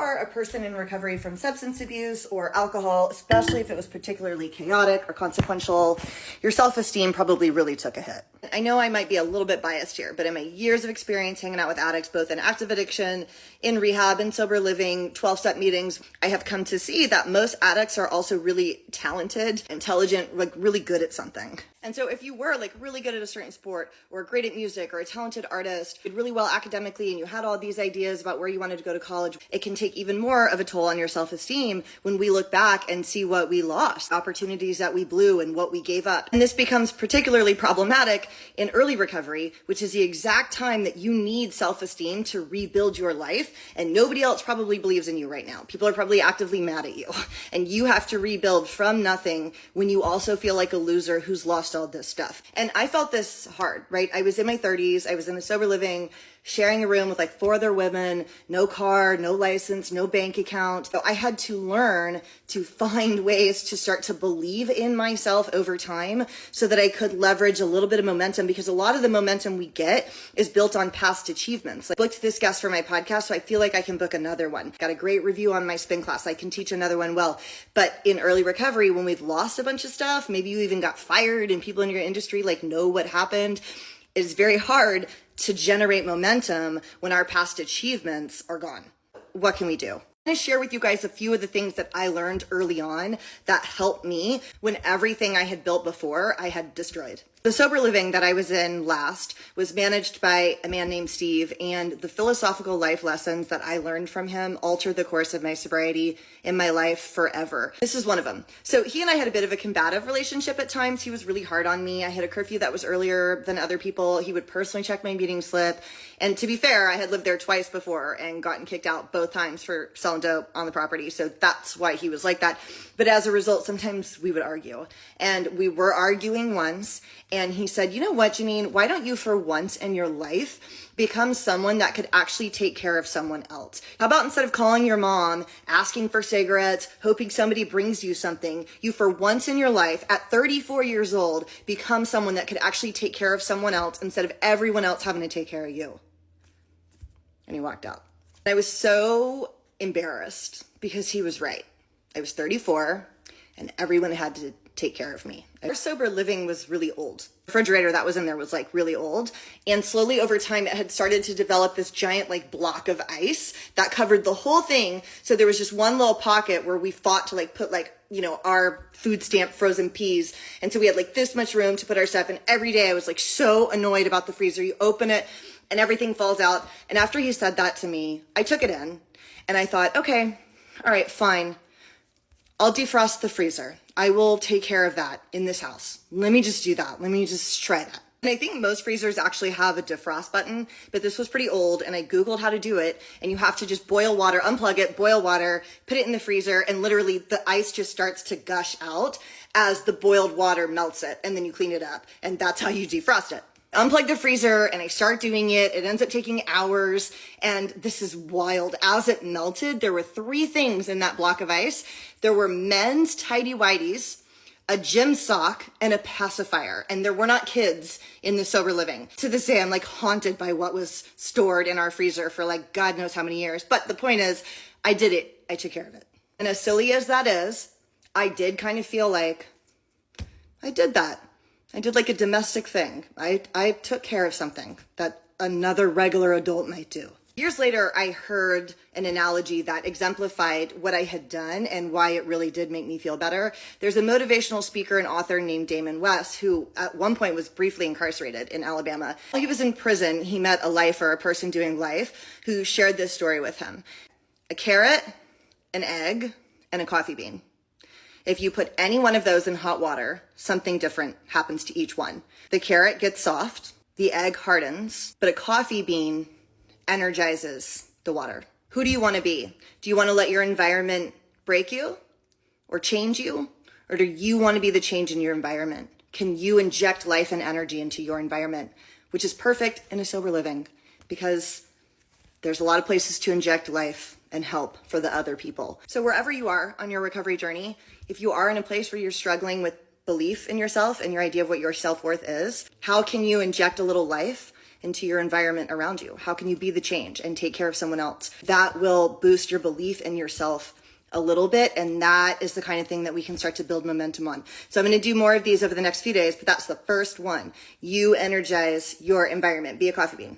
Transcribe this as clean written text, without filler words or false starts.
are a person in recovery from substance abuse or alcohol, especially if it was particularly chaotic or consequential, your self-esteem probably really took a hit. I know I might be a little bit biased here, but in my years of experience hanging out with addicts, both in active addiction, in rehab, in sober living, 12-step meetings, I have come to see that most addicts are also really talented, intelligent, like really good at something. And so if you were like really good at a certain sport or great at music or a talented artist, did really well academically, and you had all these ideas about where you wanted to go to college, it can take even more of a toll on your self-esteem when we look back and see what we lost, opportunities that we blew and what we gave up. And this becomes particularly problematic in early recovery, which is the exact time that you need self-esteem to rebuild your life. And nobody else probably believes in you right now. People are probably actively mad at you. And you have to rebuild from nothing when you also feel like a loser who's lost all this stuff. And I felt this hard, right? I was in my 30s. I was in a sober living, sharing a room with like 4 other women, no car, no license, no bank account. So I had to learn to find ways to start to believe in myself over time so that I could leverage a little bit of momentum, because a lot of the momentum we get is built on past achievements. I booked this guest for my podcast, so I feel like I can book another one. Got a great review on my spin class. I can teach another one well. But in early recovery, when we've lost a bunch of stuff, maybe you even got fired and people in your industry like know what happened, it's very hard to generate momentum when our past achievements are gone. What can we do? I'm going to share with you guys a few of the things that I learned early on that helped me when everything I had built before I had destroyed. The sober living that I was in last was managed by a man named Steve, and the philosophical life lessons that I learned from him altered the course of my sobriety in my life forever. This is one of them. So he and I had a bit of a combative relationship at times. He was really hard on me. I had a curfew that was earlier than other people. He would personally check my meeting slip. And to be fair, I had lived there twice before and gotten kicked out both times for selling dope on the property. So that's why he was like that. But as a result, sometimes we would argue. And we were arguing once. And he said, you know what, Janine, why don't you for once in your life become someone that could actually take care of someone else? How about instead of calling your mom, asking for cigarettes, hoping somebody brings you something, you for once in your life at 34 years old, become someone that could actually take care of someone else instead of everyone else having to take care of you. And he walked out. I was so embarrassed because he was right. I was 34 and everyone had to take care of me. Our sober living was really old. The refrigerator that was in there was like really old. And slowly over time, it had started to develop this giant like block of ice that covered the whole thing. So there was just one little pocket where we fought to like put like, you know, our food stamp frozen peas. And so we had like this much room to put our stuff. And every day I was like so annoyed about the freezer. You open it and everything falls out. And after he said that to me, I took it in and I thought, okay, all right, fine. I'll defrost the freezer. I will take care of that in this house. Let me just do that. Let me just try that. And I think most freezers actually have a defrost button, but this was pretty old and I Googled how to do it, and you have to just boil water, unplug it, boil water, put it in the freezer, and literally the ice just starts to gush out as the boiled water melts it, and then you clean it up, and that's how you defrost it. Unplug the freezer and I start doing it. It ends up taking hours, and this is wild. As it melted, there were 3 things in that block of ice. There were men's tidy whities, a gym sock, and a pacifier. And there were not kids in the sober living. To this day, I'm like haunted by what was stored in our freezer for like God knows how many years. But the point is, I did it. I took care of it. And as silly as that is, I did kind of feel like I did that. I did like a domestic thing. I took care of something that another regular adult might do. Years later, I heard an analogy that exemplified what I had done and why it really did make me feel better. There's a motivational speaker and author named Damon West, who at one point was briefly incarcerated in Alabama. While he was in prison, he met a lifer, a person doing life, who shared this story with him. A carrot, an egg, and a coffee bean. If you put any one of those in hot water, something different happens to each one. The carrot gets soft, the egg hardens, but a coffee bean energizes the water. Who do you want to be? Do you want to let your environment break you or change you? Or do you want to be the change in your environment? Can you inject life and energy into your environment, which is perfect in a sober living, because there's a lot of places to inject life and help for the other people. So wherever you are on your recovery journey, if you are in a place where you're struggling with belief in yourself and your idea of what your self-worth is, how can you inject a little life into your environment around you? How can you be the change and take care of someone else? That will boost your belief in yourself a little bit, and that is the kind of thing that we can start to build momentum on. So I'm going to do more of these over the next few days, but that's the first one. You energize your environment. Be a coffee bean.